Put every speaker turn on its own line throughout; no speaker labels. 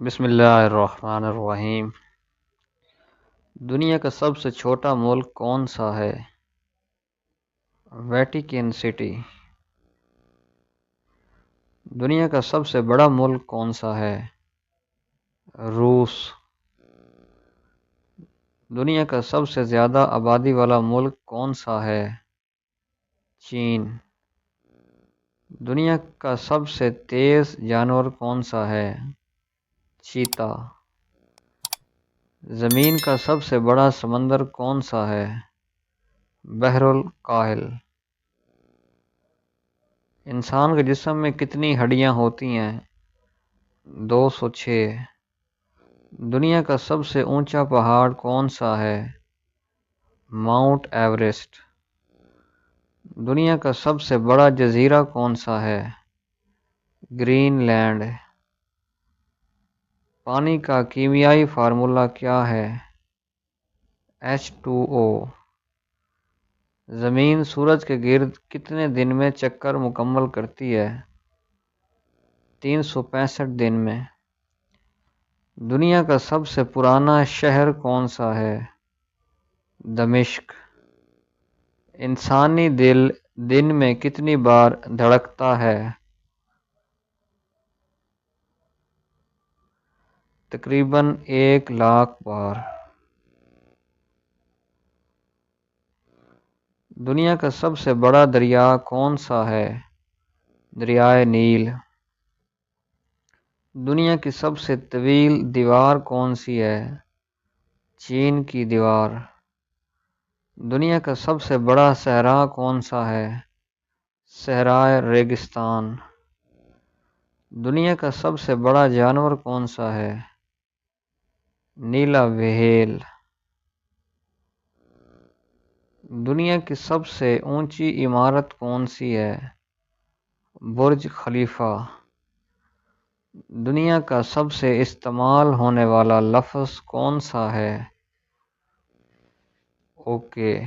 بسم اللہ الرحمن الرحیم۔ دنیا کا سب سے چھوٹا ملک کون سا ہے؟ Vatican city. دنیا کا سب سے بڑا ملک کون سا ہے؟ روس۔ دنیا کا سب سے زیادہ آبادی والا ملک کون سا ہے؟ چین۔ دنیا کا سب سے تیز جانور کون سا ہے؟ چیتا۔ زمین کا سب سے بڑا سمندر کون سا ہے؟ بحر الکاہل۔ انسان کے جسم میں کتنی ہڈیاں ہوتی ہیں؟ 206۔ دنیا کا سب سے اونچا پہاڑ کون سا ہے؟ Mount Everest. دنیا کا سب سے بڑا جزیرہ کون سا ہے؟ Greenland. پانی کا کیمیائی فارمولا کیا ہے؟ H2O۔ زمین سورج کے گرد کتنے دن میں چکر مکمل کرتی ہے؟ 365 دن میں۔ دنیا کا سب سے پرانا شہر کون سا ہے؟ دمشق۔ انسانی دل دن میں کتنی بار دھڑکتا ہے؟ تقریباً 1,00,000 بار۔ دنیا کا سب سے بڑا دریا کون سا ہے؟ دریائے نیل۔ دنیا کی سب سے طویل دیوار کون سی ہے؟ چین کی دیوار۔ دنیا کا سب سے بڑا صحرا کون سا ہے؟ صحرائے ریگستان۔ دنیا کا سب سے بڑا جانور کون سا ہے؟ نیلا وہیل۔ دنیا کی سب سے اونچی عمارت کون سی ہے؟ برج خلیفہ۔ دنیا کا سب سے استعمال ہونے والا لفظ کون سا ہے؟ اوکے۔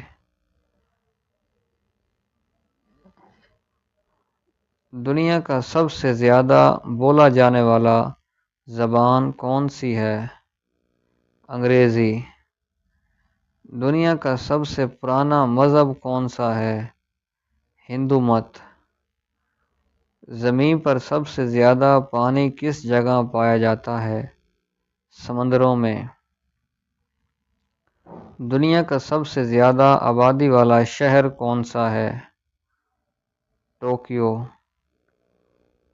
دنیا کا سب سے زیادہ بولا جانے والا زبان کون سی ہے؟ انگریزی۔ دنیا کا سب سے پرانا مذہب کون سا ہے؟ ہندو مت۔ زمین پر سب سے زیادہ پانی کس جگہ پایا جاتا ہے؟ سمندروں میں۔ دنیا کا سب سے زیادہ آبادی والا شہر کون سا ہے؟ ٹوکیو۔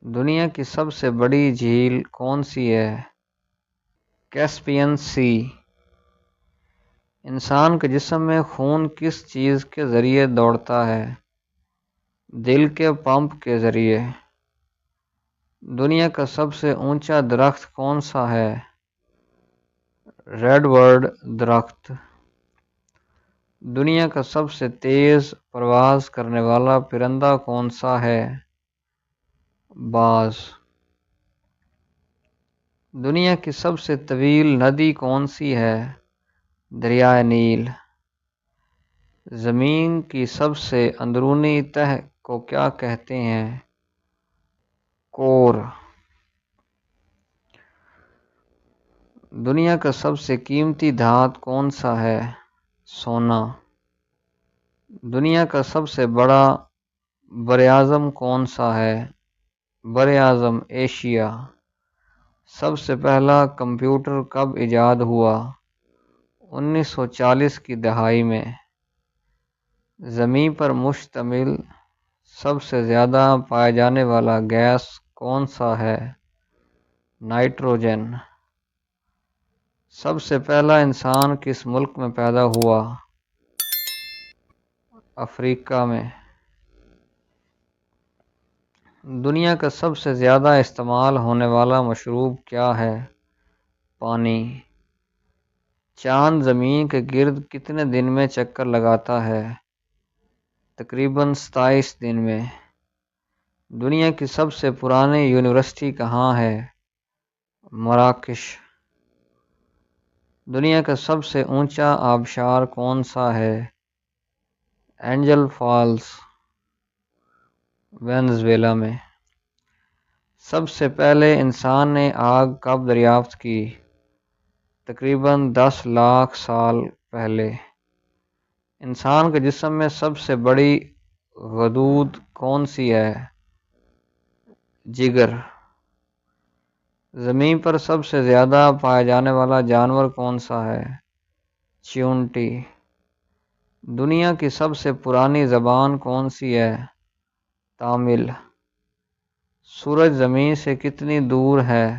دنیا کی سب سے بڑی جھیل کون سی ہے؟ کیسپیئن سی۔ انسان کے جسم میں خون کس چیز کے ذریعے دوڑتا ہے؟ دل کے پمپ کے ذریعے۔ دنیا کا سب سے اونچا درخت کون سا ہے؟ ریڈ برڈ درخت۔ دنیا کا سب سے تیز پرواز کرنے والا پرندہ کون سا ہے؟ باز۔ دنیا کی سب سے طویل ندی کون سی ہے؟ دریائے نیل۔ زمین کی سب سے اندرونی تہہ کو کیا کہتے ہیں؟ کور۔ دنیا کا سب سے قیمتی دھات کون سا ہے؟ سونا۔ دنیا کا سب سے بڑا براعظم کون سا ہے؟ براعظم ایشیا۔ سب سے پہلا کمپیوٹر کب ایجاد ہوا؟ 1940 کی دہائی میں۔ زمین پر مشتمل سب سے زیادہ پائے جانے والا گیس کون سا ہے؟ نائٹروجن۔ سب سے پہلا انسان کس ملک میں پیدا ہوا؟ افریقہ میں۔ دنیا کا سب سے زیادہ استعمال ہونے والا مشروب کیا ہے؟ پانی۔ چاند زمین کے گرد کتنے دن میں چکر لگاتا ہے؟ تقریباً 27 دن میں۔ دنیا کی سب سے پرانی یونیورسٹی کہاں ہے؟ مراکش۔ دنیا کا سب سے اونچا آبشار کون سا ہے؟ اینجل فالز، وینزویلا میں۔ سب سے پہلے انسان نے آگ کب دریافت کی؟ تقریباً 10 لاکھ سال پہلے۔ انسان کے جسم میں سب سے بڑی غدود کون سی ہے؟ جگر۔ زمین پر سب سے زیادہ پایا جانے والا جانور کون سا ہے؟ چیونٹی۔ دنیا کی سب سے پرانی زبان کون سی ہے؟ تامل۔ سورج زمین سے کتنی دور ہے؟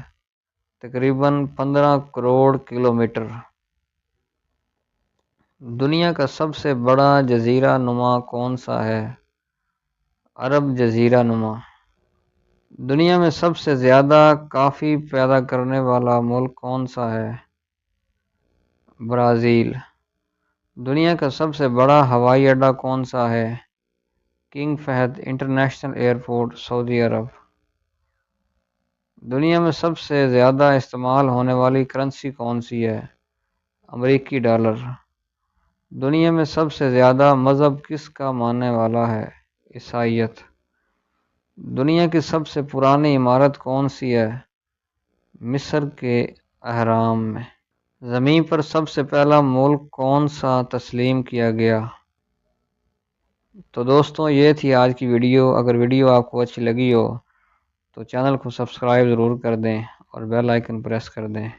تقریباً 15 کروڑ کلومیٹر۔ دنیا کا سب سے بڑا جزیرہ نما کون سا ہے؟ عرب جزیرہ نما۔ دنیا میں سب سے زیادہ کافی پیدا کرنے والا ملک کون سا ہے؟ برازیل۔ دنیا کا سب سے بڑا ہوائی اڈہ کون سا ہے؟ کنگ فہد انٹرنیشنل ایئرپورٹ، سعودی عرب۔ دنیا میں سب سے زیادہ استعمال ہونے والی کرنسی کون سی ہے؟ امریکی ڈالر۔ دنیا میں سب سے زیادہ مذہب کس کا ماننے والا ہے؟ عیسائیت۔ دنیا کی سب سے پرانی عمارت کون سی ہے؟ مصر کے اہرام میں۔ زمین پر سب سے پہلا ملک کون سا تسلیم کیا گیا؟ تو دوستوں یہ تھی آج کی ویڈیو۔ اگر ویڈیو آپ کو اچھی لگی ہو تو چینل کو سبسکرائب ضرور کر دیں اور بیل آئیکن پریس کر دیں۔